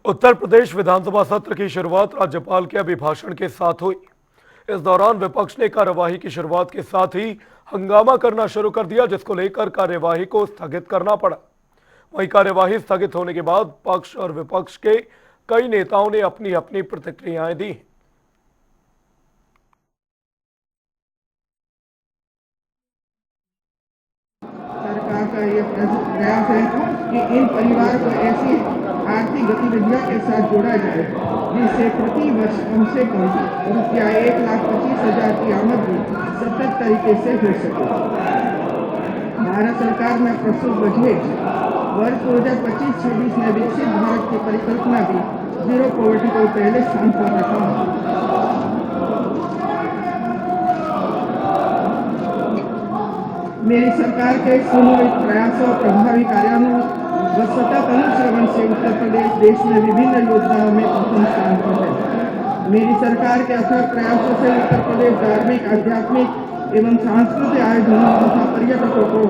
उत्तर प्रदेश विधानसभा सत्र की शुरुआत राज्यपाल के अभिभाषण के साथ हुई। इस दौरान विपक्ष ने कार्यवाही की शुरुआत के साथ ही हंगामा करना शुरू कर दिया, जिसको लेकर कार्यवाही को स्थगित करना पड़ा। वहीं कार्यवाही स्थगित होने के बाद पक्ष और विपक्ष के कई नेताओं ने अपनी अपनी प्रतिक्रियाएं दी। सरकार का ये प्रयास है कि इन परिवार को ऐसी आर्थिक गतिविधियों के साथ जोड़ा जाए जिससे प्रति वर्ष कम से कम रुपया 1,25,000 की आमद भी सतत तरीके से हो सके। भारत सरकार में प्रस्तुत बजट वर्ष 2025-26 में विकसित भारत की परिकल्पना भी जीरो पॉवर्टी को पहले स्थान पर रखा है। मेरी सरकार के सुनियोजित प्रयासों और प्रभावी कार्यान्वयन व सतत अनुश्रवण से उत्तर प्रदेश देश में विभिन्न योजनाओं में प्रथम स्थान पर है। मेरी सरकार के अथक प्रयासों से उत्तर प्रदेश धार्मिक, आध्यात्मिक एवं सांस्कृतिक आयोजनों तथा पर्यटकों को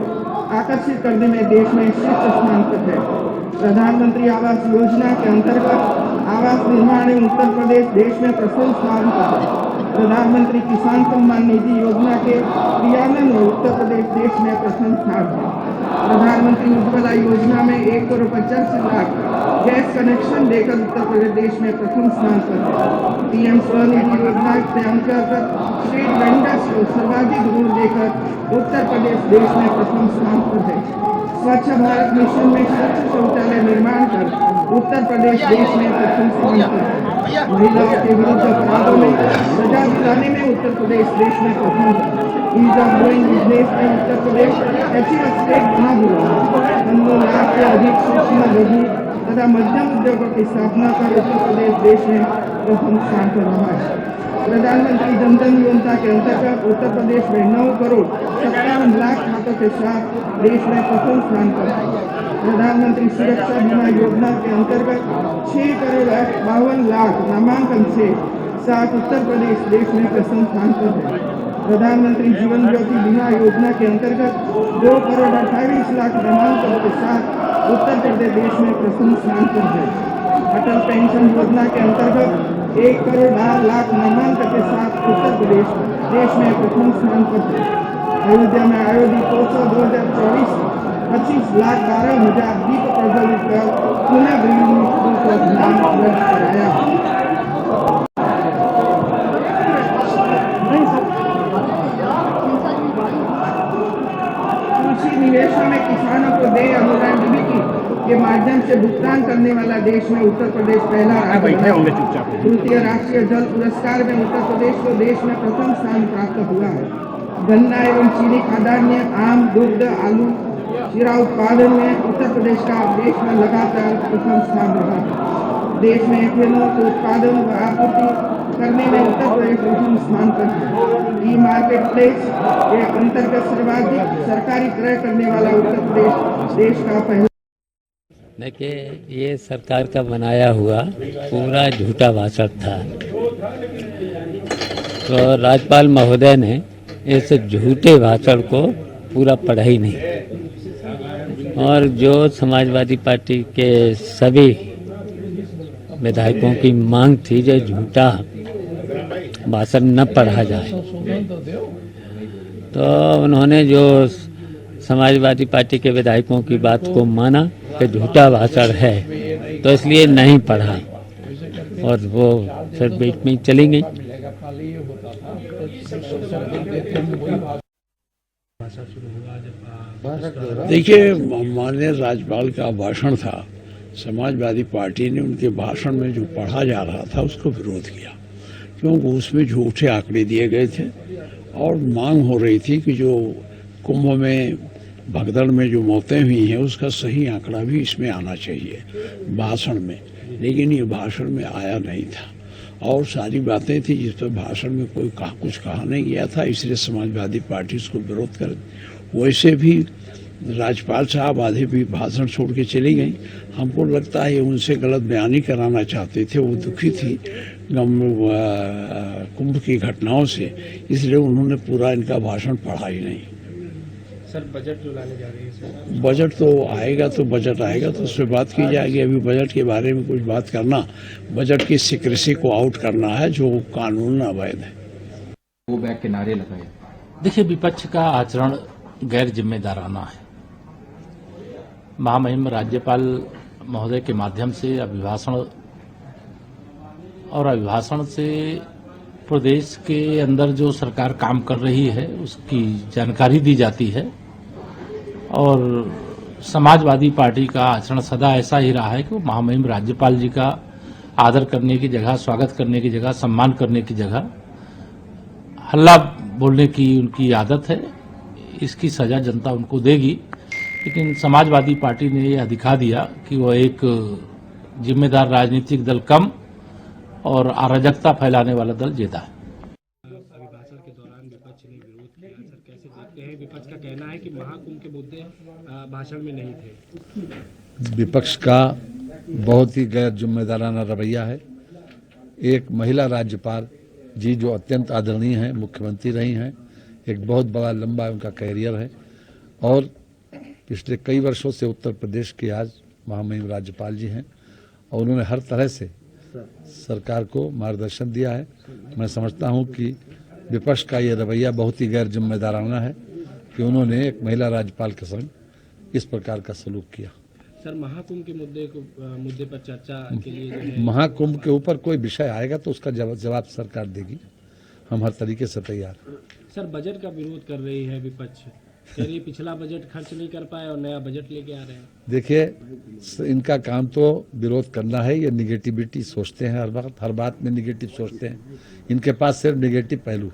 आकर्षित करने में देश में शीर्ष स्थान पर है। प्रधानमंत्री आवास योजना के अंतर्गत आवास निर्माण में उत्तर प्रदेश देश में प्रथम स्थान पर है। प्रधानमंत्री किसान सम्मान निधि योजना के क्रियान्वयन में उत्तर प्रदेश देश में प्रथम स्थान है। प्रधानमंत्री उज्ज्वला योजना में 1,85 लाख गैस कनेक्शन देकर उत्तर प्रदेश देश में प्रथम स्थान पर है। पीएम स्वनिधि योजना के अंतर्गत स्ट्रीट वेंडर्स को सर्वाधिक ऋण देकर उत्तर प्रदेश देश में प्रथम स्थान पर है। स्वच्छ भारत मिशन में स्वच्छ शौचालय निर्माण कर उत्तर प्रदेश देश में प्रथम स्थान पर है। महिलाओं के विरुद्ध अपराधों में सजा दिलाने में उत्तर प्रदेश देश में प्रथम है। ईज ऑफ डूइंग बिजनेस में उत्तर प्रदेश ऐसी स्टेट बना हुआ है। 15 लाख से अधिक सूक्ष्म लघु तथा मध्यम उद्योगों की स्थापना कर उत्तर प्रदेश देश में प्रथम स्थान पर रहा है। प्रधानमंत्री जन धन योजना के अंतर्गत उत्तर प्रदेश में 9,57 लाख खातों के साथ देश में प्रथम स्थान पर है। प्रधानमंत्री सुरक्षा बीमा योजना के अंतर्गत 6,52 लाख नामांकन से साथ उत्तर प्रदेश देश में प्रथम स्थान पर है। प्रधानमंत्री जीवन ज्योति बीमा योजना के अंतर्गत 2,28 लाख नामांकन के साथ उत्तर प्रदेश देश में प्रथम स्थान पर है। अटल पेंशन योजना के अंतर्गत 1,08 नामांकन के साथ उत्तर प्रदेश देश में प्रथम स्थान पर है। अयोध्या में आयोजित 2024 25,12,000 दीप प्रज्वलित कर पुनः गृह को ध्यान दर्ज कराया। कृषि निवेशों में किसानों को देय अनुदान डीबीटी के माध्यम से भुगतान करने वाला देश में उत्तर प्रदेश पहला राज्य है। तृतीय राष्ट्रीय जल पुरस्कार में उत्तर प्रदेश को देश में प्रथम स्थान प्राप्त हुआ है। गन्ना एवं चीनी खाद्यान्न, आम, दुग्ध, आलू, हीरा उत्पादन में उत्तर प्रदेश का देश में लगातार प्रथम स्थान रहा है। देश में एथेनॉल के उत्पादन व आपूर्ति करने में उत्तर प्रदेश प्रथम स्थान पर है। ई मार्केट प्लेस के अंतर्गत सर्वाधिक सरकारी क्रय करने वाला उत्तर प्रदेश देश का पहला। देखिए, ये सरकार का बनाया हुआ पूरा झूठा भाषण था। तो राज्यपाल महोदय ने इस झूठे भाषण को पूरा पढ़ा ही नहीं, और जो समाजवादी पार्टी के सभी विधायकों की मांग थी जो झूठा भाषण न पढ़ा जाए, तो उन्होंने जो समाजवादी पार्टी के विधायकों की बात को माना कि झूठा भाषण है, तो इसलिए नहीं पढ़ा और वो फिर बीच में चली गई। देखिए, माननीय राज्यपाल का भाषण था। समाजवादी पार्टी ने उनके भाषण में जो पढ़ा जा रहा था उसको विरोध किया, क्योंकि उसमें झूठे आंकड़े दिए गए थे और मांग हो रही थी कि जो कुंभ में भगदड़ में जो मौतें हुई हैं उसका सही आंकड़ा भी इसमें आना चाहिए भाषण में, लेकिन ये भाषण में आया नहीं था और सारी बातें थी जिस पर भाषण में कोई कुछ कहा नहीं गया था, इसलिए समाजवादी पार्टी उसको विरोध कर। वैसे भी राज्यपाल साहब आधे भी भाषण छोड़ के चली गई। हमको लगता है उनसे गलत बयानी कराना चाहते थे, वो दुखी थी कुंभ की घटनाओं से, इसलिए उन्होंने पूरा इनका भाषण पढ़ा ही नहीं। सर बजट जो लाने जा रही है सर, बजट तो आएगा तो उस पर बात की जाएगी। अभी बजट के बारे में कुछ बात करना, बजट की सिक्रेसी को आउट करना है जो कानून अवैध है। वो बैग के नारे लगाए। देखिए, विपक्ष का आचरण गैर जिम्मेदाराना है। महामहिम राज्यपाल महोदय के माध्यम से अभिभाषण से प्रदेश के अंदर जो सरकार काम कर रही है उसकी जानकारी दी जाती है। और समाजवादी पार्टी का आचरण सदा ऐसा ही रहा है कि वो महामहिम राज्यपाल जी का आदर करने की जगह, स्वागत करने की जगह, सम्मान करने की जगह हल्ला बोलने की उनकी आदत है। इसकी सजा जनता उनको देगी। लेकिन समाजवादी पार्टी ने यह दिखा दिया कि वो एक जिम्मेदार राजनीतिक दल कम और अराजकता फैलाने वाला दल ज्यादा है। अभिभाषण के दौरान विपक्ष ने विरोध किया सर, कैसे देखते हैं? विपक्ष का कहना है कि महाकुंभ के मुद्दे भाषण में नहीं थे। विपक्ष का बहुत ही गैर जिम्मेदाराना रवैया है। एक महिला राज्यपाल जी जो अत्यंत आदरणीय हैं, मुख्यमंत्री रही हैं, एक बहुत बड़ा लंबा उनका कैरियर है और पिछले कई वर्षों से उत्तर प्रदेश के आज महामहिम राज्यपाल जी हैं और उन्होंने हर तरह से सरकार को मार्गदर्शन दिया है। मैं समझता हूं कि विपक्ष का ये रवैया बहुत ही गैर जिम्मेदाराना है कि उन्होंने एक महिला राज्यपाल के संग इस प्रकार का सलूक किया। सर, महाकुंभ के मुद्दे पर चर्चा के लिए जो है, महाकुंभ के ऊपर कोई विषय आएगा तो उसका जवाब सरकार देगी। हम हर तरीके से तैयार हैं। सर बजट का विरोध कर रही है विपक्ष, कह रही पिछला बजट खर्च नहीं कर पाए और नया बजट लेके आ रहे हैं। देखिए, इनका काम तो विरोध करना है। ये निगेटिविटी सोचते हैं, हर बात में निगेटिव सोचते हैं। इनके पास सिर्फ निगेटिव पहलू